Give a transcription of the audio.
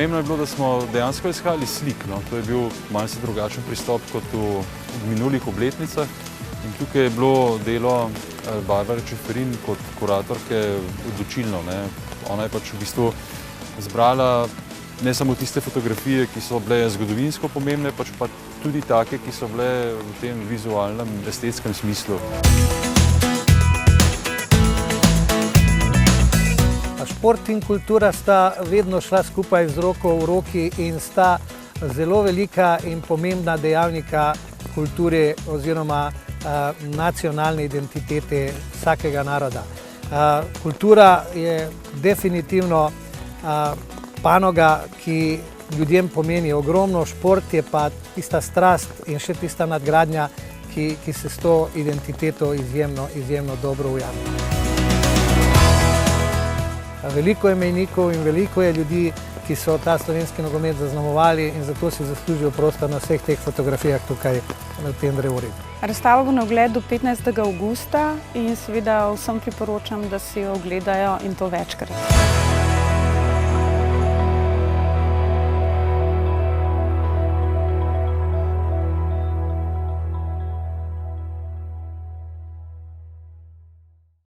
pomembno je bilo, da smo dejansko izhajali slik. No. To je bil malce drugačen pristop kot v minulih obletnicah. In tukaj je bilo delo Barbare Čeferin kot kuratorke odločilno. Ona je pač v bistvu zbrala ne samo tiste fotografije, ki so bile zgodovinsko pomembne, pač pa tudi take, ki so bile v tem vizualnem, estetskem smislu. Šport in kultura sta vedno šla skupaj z roko v roki in sta zelo velika in pomembna dejavnika kulture oziroma nacionalne identitete vsakega naroda. Kultura je definitivno panoga, ki ljudem pomeni ogromno, šport je pa tista strast in še tista nadgradnja, ki se s to identiteto izjemno dobro ujame. Veliko je mejnikov in veliko je ljudi, ki so ta slovenski nogomet zaznamovali in zato si zaslužijo prostor na vseh teh fotografijah tukaj v tem drevoregu. Razstava bo na ogled do 15. avgusta in seveda vsem priporočam, da si jo ogledajo in to večkrat.